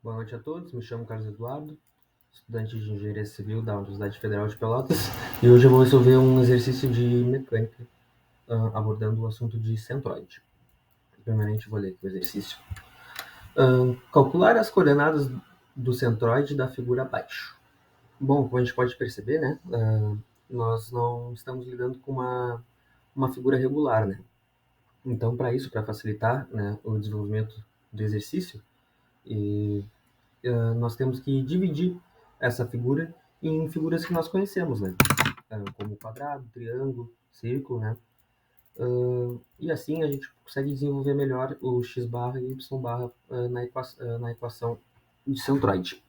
Boa noite a todos, me chamo Carlos Eduardo, estudante de Engenharia Civil da Universidade Federal de Pelotas, e hoje eu vou resolver um exercício de mecânica abordando o assunto de centroide. Primeiramente, vou ler aqui o exercício. Calcular as coordenadas do centroide da figura abaixo. Bom, como a gente pode perceber, né, nós não estamos lidando com uma figura regular, né? Então, para isso, para facilitar, né, o desenvolvimento do exercício, e nós temos que dividir essa figura em figuras que nós conhecemos, né? Como quadrado, triângulo, círculo, né? E assim a gente consegue desenvolver melhor o x barra e y barra na equação de centroide.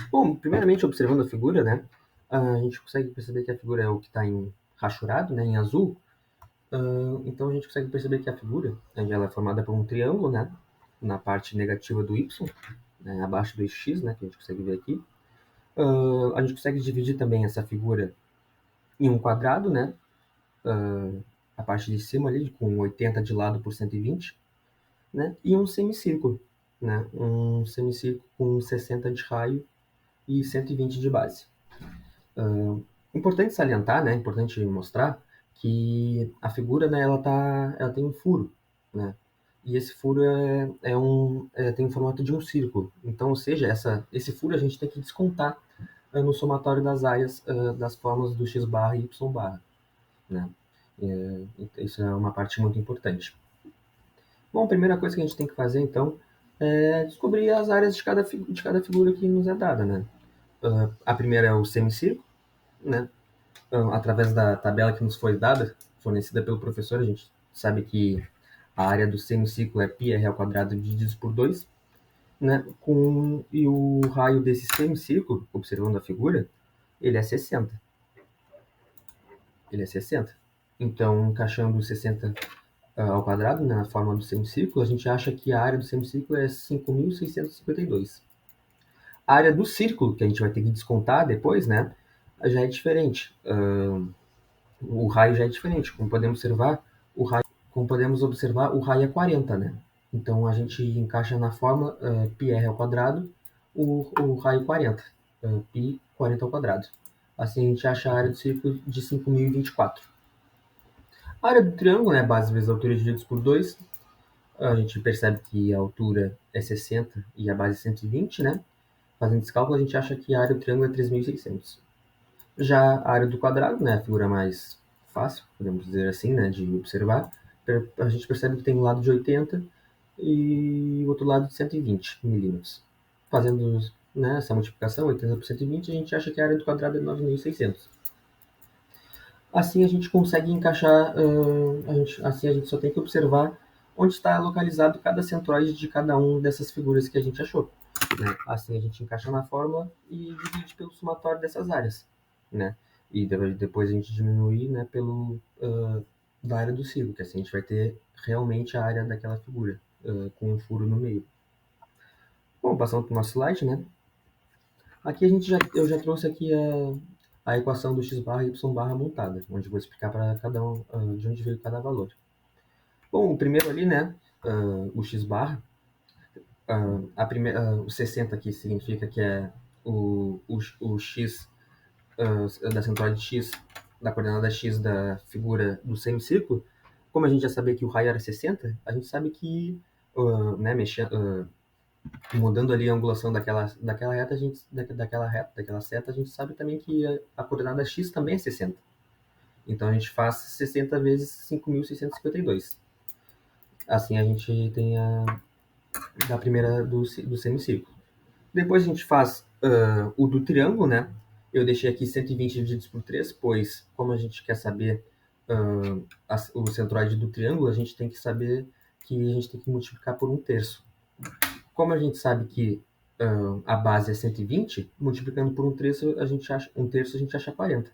Bom, primeiramente observando a figura, né? A gente consegue perceber que a figura é o que está em rachurado, né? Em azul. Então a gente consegue perceber que a figura ela é formada por um triângulo, né? Na parte negativa do y, né? Abaixo do eixo x, né? Que a gente consegue ver aqui. A gente consegue dividir também essa figura em um quadrado, né? A parte de cima ali, com 80 de lado por 120, né? E um semicírculo, né? Um semicírculo com 60 de raio e 120 de base. Importante salientar, né? Importante mostrar que a figura, né? Ela tem um furo, né? E esse furo tem o formato de um círculo. Então, ou seja, esse furo a gente tem que descontar no somatório das áreas das formas do x barra e y barra, né? Isso é uma parte muito importante. Bom, a primeira coisa que a gente tem que fazer, então, é descobrir as áreas de cada figura que nos é dada, né? A primeira é o semicírculo, né? Através da tabela que nos foi dada, fornecida pelo professor, a gente sabe que a área do semicírculo é πr ao quadrado dividido por 2, né? E o raio desse semicírculo, observando a figura, ele é 60. Ele é 60. Então, encaixando 60 ao quadrado, né, na forma do semicírculo, a gente acha que a área do semicírculo é 5.652. A área do círculo, que a gente vai ter que descontar depois, né, já é diferente. O raio já é diferente. Como podemos observar, o raio é 40, né? Então, a gente encaixa na fórmula πr ao quadrado o raio 40. Π 40 ao quadrado. Assim, a gente acha a área do círculo de 5.024. A área do triângulo, né, base vezes a altura divididos por 2, a gente percebe que a altura é 60 e a base é 120, né? Fazendo esse cálculo, a gente acha que a área do triângulo é 3.600. Já a área do quadrado, né, a figura mais fácil, podemos dizer assim, né, de observar, a gente percebe que tem um lado de 80 e o outro lado de 120 milímetros. Fazendo, né, essa multiplicação, 80 por 120, a gente acha que a área do quadrado é 9.600. Assim a gente consegue encaixar, assim a gente só tem que observar onde está localizado cada centroide de cada uma dessas figuras que a gente achou, né? Assim a gente encaixa na fórmula e divide pelo somatório dessas áreas, né? E depois a gente diminui, né, da área do círculo, que assim a gente vai ter realmente a área daquela figura, com um furo no meio. Bom, passando para o nosso slide, né? Aqui eu já trouxe aqui a equação do x barra e y barra montada, onde eu vou explicar para cada um de onde veio cada valor. Bom, o primeiro ali, né, o x barra, o 60 aqui significa que é o x da centroide x, da coordenada x da figura do semicírculo. Como a gente já sabia que o raio era 60, a gente sabe que, né, mudando ali a angulação daquela reta, daquela seta, a gente sabe também que a coordenada x também é 60. Então a gente faz 60 vezes 5.652. Assim a gente tem a primeira do semicírculo. Depois a gente faz o do triângulo, né? Eu deixei aqui 120 divididos por 3, pois como a gente quer saber o centroide do triângulo, a gente tem que saber que a gente tem que multiplicar por 1/3. Como a gente sabe que a base é 120, multiplicando por 1/3 a gente acha 40.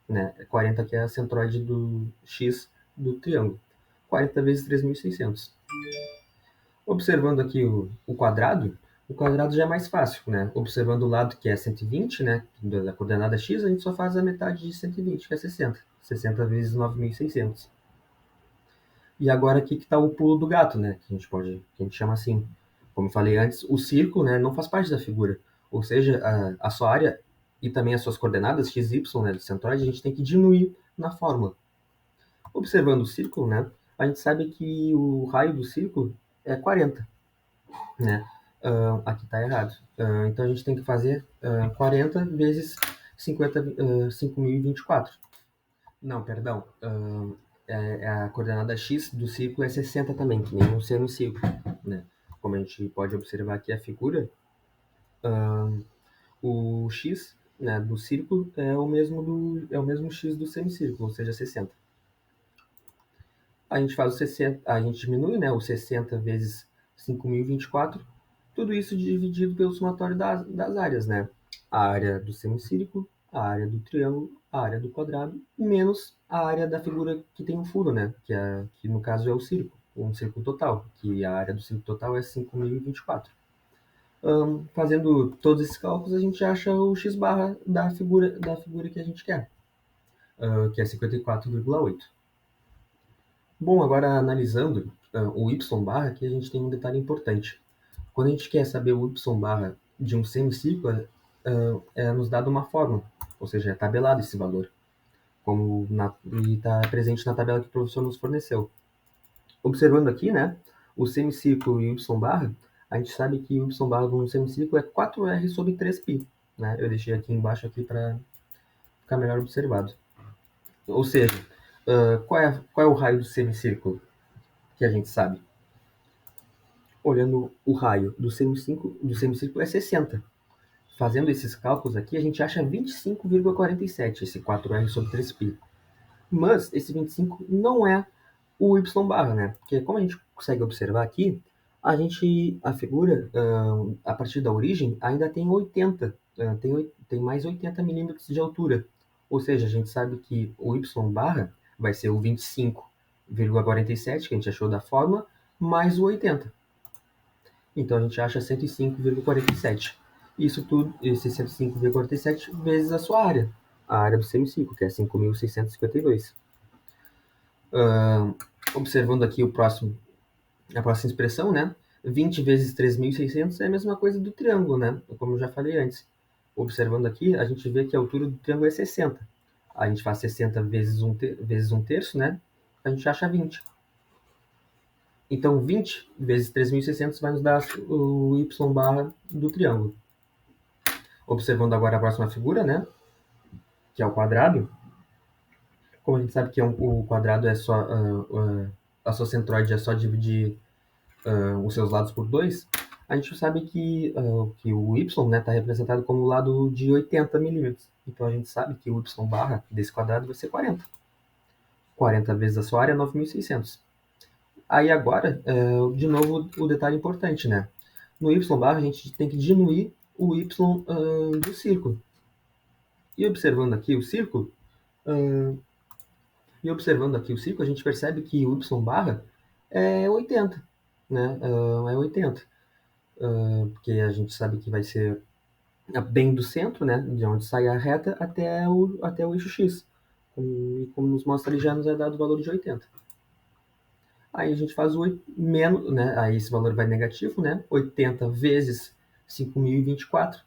Né? 40 que é a centroide do x do triângulo. 40 vezes 3.600. Observando aqui o quadrado já é mais fácil, né? Observando o lado que é 120, né, da coordenada x, a gente só faz a metade de 120, que é 60. 60 vezes 9.600. E agora aqui que está o pulo do gato, né? Que a gente chama assim. Como eu falei antes, o círculo, né, não faz parte da figura. Ou seja, a sua área e também as suas coordenadas x, y, né, do centroide, a gente tem que diminuir na fórmula. Observando o círculo, né, a gente sabe que o raio do círculo é 40, né? Aqui está errado. Então a gente tem que fazer 40 vezes 5.024. Não, perdão. A coordenada x do círculo é 60 também, que nem um semicírculo, né? Como a gente pode observar aqui a figura, o x, né, do círculo é o mesmo x do semicírculo, ou seja, 60. A gente faz o 60, a gente diminui, né, o 60 vezes 5.024, tudo isso dividido pelo somatório das áreas, né? A área do semicírculo, a área do triângulo, a área do quadrado, menos a área da figura que tem um furo, né? Que no caso é o círculo, um círculo total, que a área do círculo total é 5.024. Fazendo todos esses cálculos, a gente acha o x barra da figura que a gente quer, que é 54,8. Bom, agora analisando o y barra, aqui a gente tem um detalhe importante. Quando a gente quer saber o y barra de um semicírculo, é nos dado uma fórmula, ou seja, é tabelado esse valor, e está presente na tabela que o professor nos forneceu. Observando aqui, né, o semicírculo e o y barra, a gente sabe que o y barra de um semicírculo é 4r sobre 3π. Né? Eu deixei aqui embaixo aqui para ficar melhor observado. Ou seja, qual é o raio do semicírculo que a gente sabe? Olhando o raio do semicírculo é 60. Fazendo esses cálculos aqui, a gente acha 25,47, esse 4r sobre 3π. Mas esse 25 não é o y barra, né? Porque como a gente consegue observar aqui, a figura, a partir da origem, ainda tem 80, tem mais 80 milímetros de altura. Ou seja, a gente sabe que o y barra vai ser o 25,47, que a gente achou da fórmula, mais o 80. Então a gente acha 105,47. Isso tudo, esse 105,47 vezes a sua área, a área do semicírculo, que é 5.652. Observando aqui a próxima expressão, né? 20 vezes 3.600 é a mesma coisa do triângulo, né? Como eu já falei antes. Observando aqui, a gente vê que a altura do triângulo é 60. A gente faz 60 vezes um terço, né? A gente acha 20. Então, 20 vezes 3.600 vai nos dar o y barra do triângulo. Observando agora a próxima figura, né? Que é o quadrado. Como a gente sabe que o quadrado é só... a sua centroide é só dividir os seus lados por 2, a gente sabe que o y está representado como o lado de 80 milímetros. Então, a gente sabe que o y barra desse quadrado vai ser 40. 40 vezes a sua área é 9.600. Aí agora, de novo, o detalhe importante, né? No y barra, a gente tem que diminuir o y do círculo. E observando aqui o círculo, a gente percebe que o y barra é 80, né? É 80. Porque a gente sabe que vai ser bem do centro, né? De onde sai a reta até o eixo x. E como nos mostra ali, já nos é dado o valor de 80. Aí a gente faz o menos, né? Aí esse valor vai negativo, né? 80 vezes 5.024.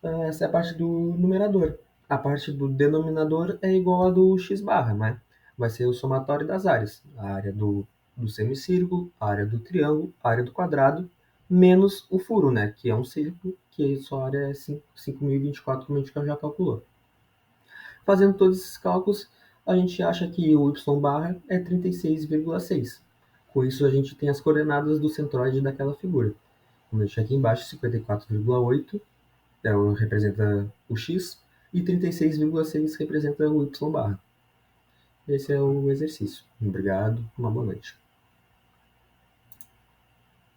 Essa é a parte do numerador. A parte do denominador é igual a do x barra, né? Vai ser o somatório das áreas. A área do semicírculo, a área do triângulo, a área do quadrado, menos o furo, né? Que é um círculo, que a sua área é 5.024, como a gente já calculou. Fazendo todos esses cálculos, a gente acha que o y barra é 36,6. Com isso, a gente tem as coordenadas do centroide daquela figura. Vamos deixar aqui embaixo, 54,8 representa o x e 36,6 representa o y barra. Esse é o exercício. Obrigado, uma boa noite.